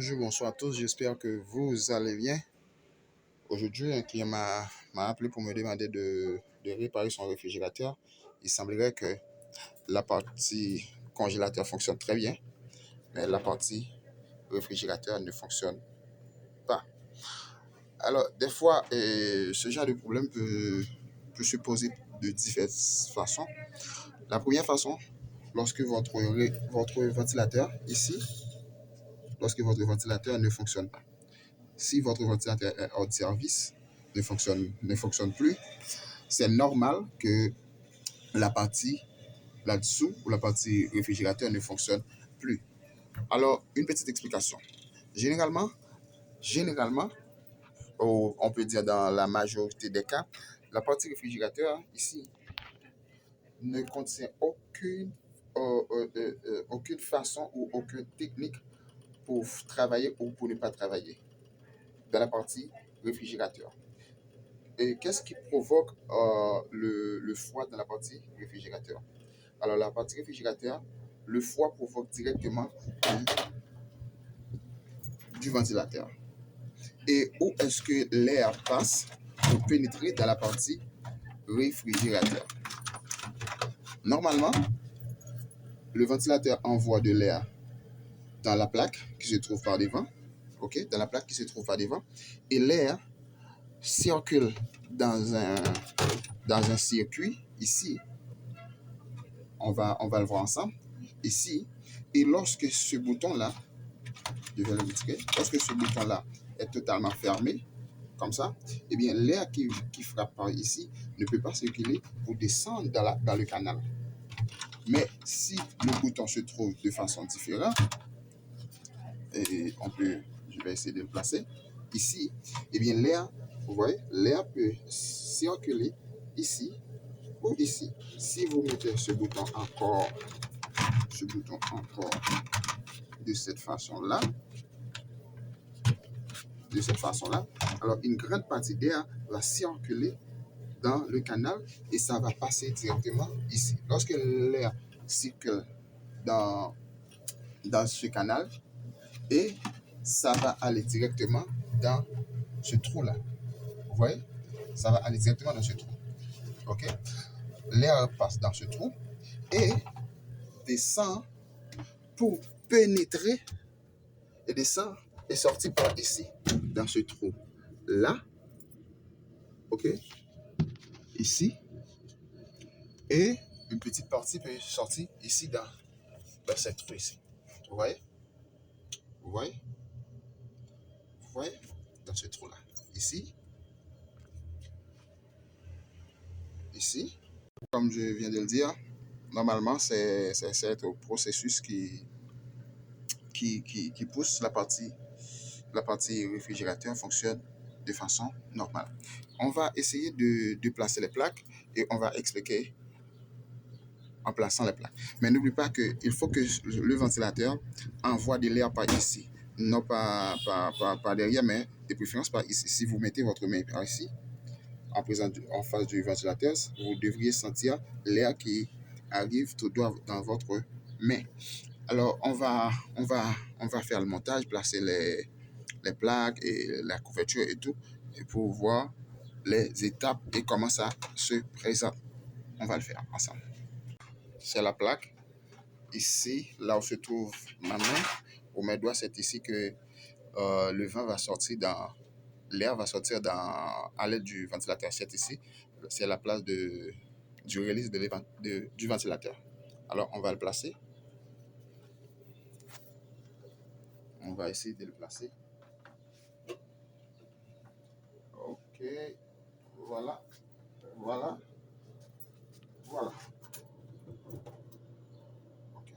Bonjour, bonsoir à tous, j'espère que vous allez bien. Aujourd'hui, un client m'a appelé pour me demander de réparer son réfrigérateur. Il semblerait que la partie congélateur fonctionne très bien, mais la partie réfrigérateur ne fonctionne pas. Alors, des fois, ce genre de problème peut se poser de diverses façons. La première façon, lorsque votre ventilateur, ici, lorsque votre ventilateur ne fonctionne pas. Si votre ventilateur est hors de service, ne fonctionne plus, c'est normal que la partie là-dessous ou la partie réfrigérateur ne fonctionne plus. Alors, une petite explication. Généralement, on peut dire dans la majorité des cas, la partie réfrigérateur ici ne contient aucune façon ou aucune technique pour travailler ou pour ne pas travailler dans la partie réfrigérateur. Et qu'est-ce qui provoque le froid dans la partie réfrigérateur? Alors, la partie réfrigérateur, le froid provoque directement du ventilateur. Et où est-ce que l'air passe pour pénétrer dans la partie réfrigérateur? Normalement, le ventilateur envoie de l'air dans la plaque qui se trouve par devant, ok, dans la plaque qui se trouve par devant, et l'air circule dans un circuit ici. On va le voir ensemble ici. Et lorsque ce bouton-là, je vais le retirer, lorsque ce bouton-là est totalement fermé, comme ça, eh bien, l'air qui frappe par ici ne peut pas circuler pour descendre dans le canal. Mais si le bouton se trouve de façon différente, et je vais essayer de le placer ici, eh bien, l'air, vous voyez, l'air peut circuler ici ou ici. Si vous mettez ce bouton encore de cette façon-là, alors une grande partie d'air va circuler dans le canal et ça va passer directement ici. Lorsque l'air circule dans ce canal, et ça va aller directement dans ce trou-là. Vous voyez? Ça va aller directement dans ce trou. OK? L'air passe dans ce trou et descend pour pénétrer et descend et sortir par ici, dans ce trou-là. OK? Ici. Et une petite partie peut sortir ici dans cette trou ici. Vous voyez? Vous voyez? Vous voyez? Dans ce trou-là. Ici. Ici. Comme je viens de le dire, normalement, c'est un processus qui pousse la partie réfrigérateur fonctionne de façon normale. On va essayer de placer les plaques et on va expliquer en plaçant les plaques. Mais n'oublie pas qu'il faut que le ventilateur envoie de l'air par ici. Non pas derrière, mais de préférence par ici. Si vous mettez votre main par ici, en face du ventilateur, vous devriez sentir l'air qui arrive tout droit dans votre main. Alors, on va faire le montage, placer les plaques et la couverture et tout, et pour voir les étapes et comment ça se présente. On va le faire ensemble. C'est la plaque. Ici, là où se trouve ma main, ou mes doigts, c'est ici que le vent va sortir l'air va sortir à l'aide du ventilateur. C'est ici, c'est la place du release du ventilateur. Alors, on va le placer. On va essayer de le placer. Ok. Voilà. Ok.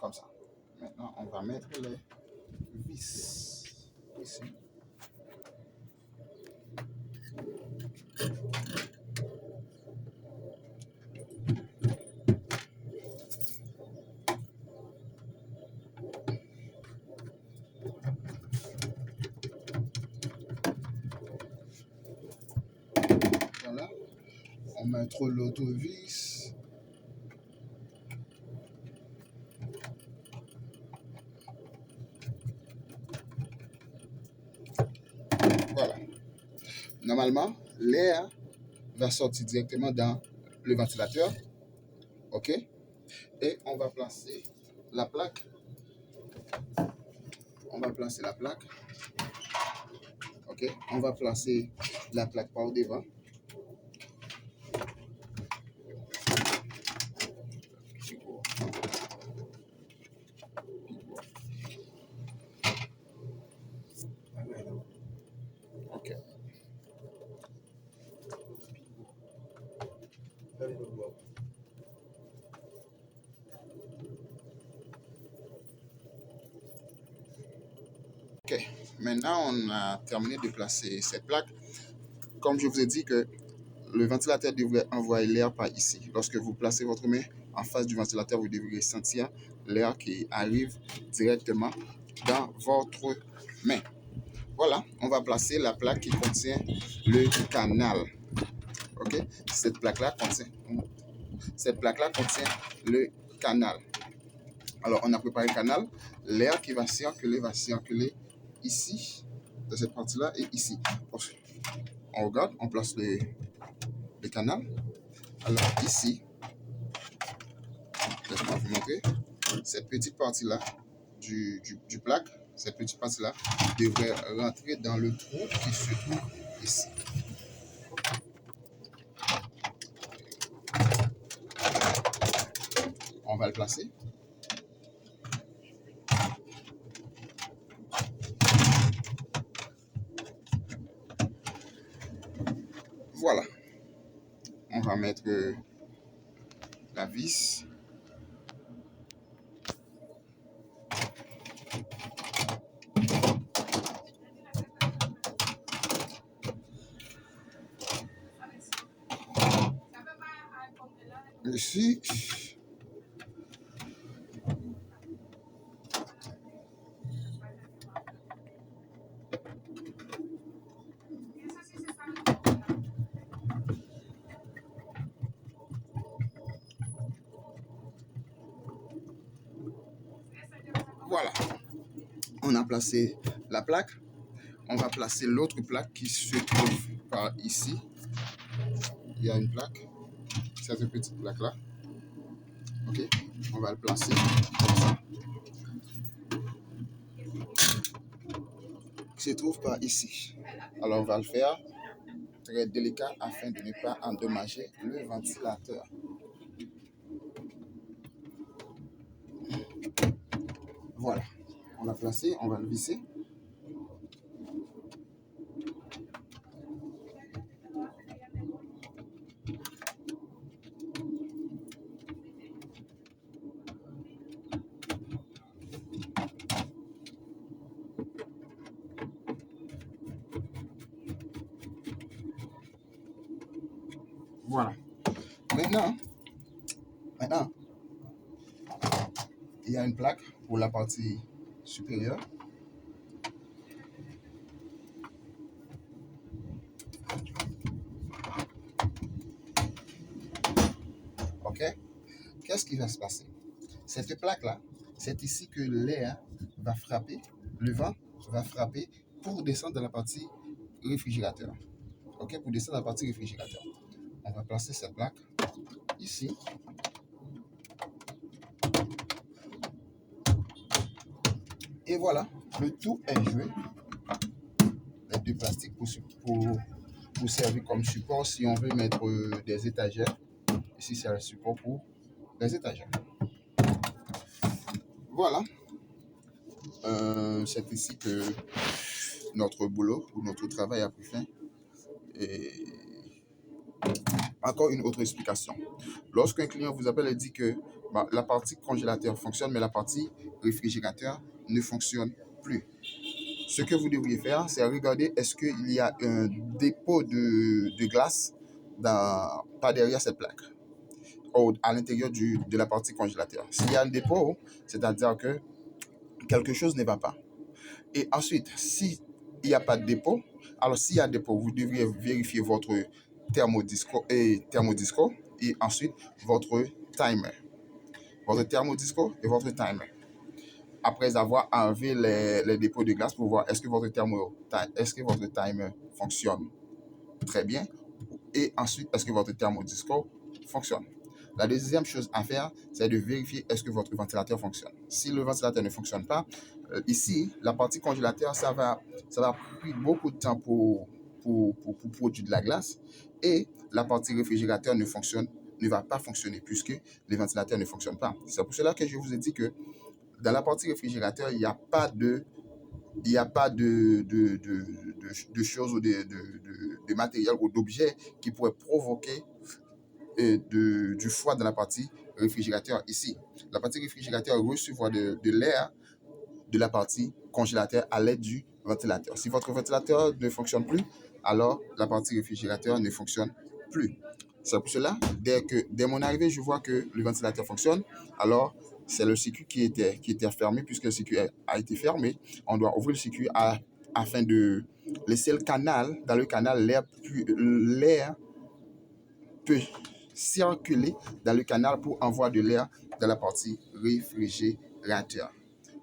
Comme ça. Maintenant, on va mettre les vis ici. Voilà. On met l'autre vis. Voilà. Normalement, l'air va sortir directement dans le ventilateur. OK? Et on va placer la plaque. On va placer la plaque. OK? On va placer la plaque par devant. OK. OK. Maintenant, on a terminé de placer cette plaque. Comme je vous ai dit que le ventilateur devrait envoyer l'air par ici. Lorsque vous placez votre main en face du ventilateur, vous devrez sentir l'air qui arrive directement dans votre main. Voilà, on va placer la plaque qui contient le canal. OK? Cette plaque-là contient le canal. Alors, on a préparé le canal. L'air qui va circuler ici, dans cette partie-là, et ici. On regarde, on place le canal. Alors, ici, laisse-moi vous montrer, cette petite partie-là du plaque, cette petite partie-là devrait rentrer dans le trou qui se trouve ici. On va le placer. Voilà. On va mettre la vis. Ici. Voilà. On a placé la plaque. On va placer l'autre plaque qui se trouve par ici. Il y a une plaque. Cette petite plaque-là. OK. On va le placer comme ça. Qui se trouve par ici. Alors, on va le faire très délicat afin de ne pas endommager le ventilateur. Voilà. On l'a placé. On va le visser. Voilà. Maintenant, il y a une plaque pour la partie supérieure. OK? Qu'est-ce qui va se passer? Cette plaque-là, c'est ici que l'air va frapper, le vent va frapper pour descendre dans la partie réfrigérateur. OK? Pour descendre dans la partie réfrigérateur. On va placer cette plaque ici. Et voilà, le tout est joué. Les deux plastiques pour servir comme support si on veut mettre des étagères. Ici, c'est un support pour les étagères. Voilà. C'est ici que notre boulot ou notre travail a pris fin. Et encore une autre explication. Lorsqu'un client vous appelle et dit que la partie congélateur fonctionne, mais la partie réfrigérateur ne fonctionne plus. Ce que vous devriez faire, c'est regarder est-ce qu'il y a un dépôt de glace pas derrière cette plaque, ou à l'intérieur de la partie congélateur. S'il y a un dépôt, c'est-à-dire que quelque chose ne va pas. Et ensuite, s'il n'y a pas de dépôt, alors s'il y a un dépôt, vous devriez vérifier votre thermodisco et ensuite votre timer. Votre thermodisco et votre timer. après avoir enlevé les dépôts de glace pour voir est-ce que votre timer fonctionne très bien et ensuite est-ce que votre thermodisco fonctionne. La deuxième chose à faire, c'est de vérifier est-ce que votre ventilateur fonctionne. Si le ventilateur ne fonctionne pas, ici, la partie congélateur, ça va prendre beaucoup de temps pour produire de la glace et la partie réfrigérateur ne va pas fonctionner puisque les ventilateurs ne fonctionnent pas. C'est pour cela que je vous ai dit que dans la partie réfrigérateur, il n'y a pas de choses ou de matériel ou d'objets qui pourraient provoquer du froid dans la partie réfrigérateur ici. La partie réfrigérateur recevoir de l'air de la partie congélateur à l'aide du ventilateur. Si votre ventilateur ne fonctionne plus, alors la partie réfrigérateur ne fonctionne plus. C'est pour cela, dès mon arrivée, je vois que le ventilateur fonctionne, alors c'est le circuit qui était fermé. Puisque le circuit a été fermé, on doit ouvrir le circuit afin de laisser le canal. Dans le canal, l'air peut circuler dans le canal pour envoyer de l'air dans la partie réfrigérateur.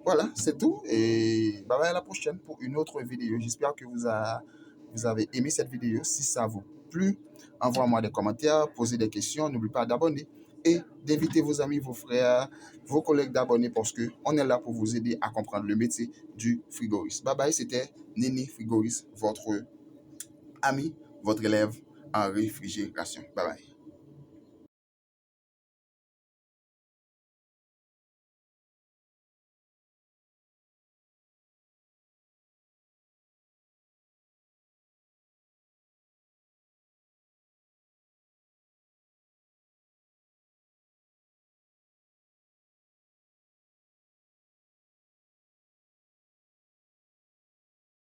Voilà, c'est tout. Et bye bye à la prochaine pour une autre vidéo. J'espère que vous avez aimé cette vidéo. Si ça vous plu, envoyez-moi des commentaires, posez des questions. N'oubliez pas d'abonner et d'inviter vos amis, vos frères, vos collègues d'abonner parce qu'on est là pour vous aider à comprendre le métier du frigoriste. Bye bye, c'était Nini Frigoriste, votre ami, votre élève en réfrigération. Bye bye.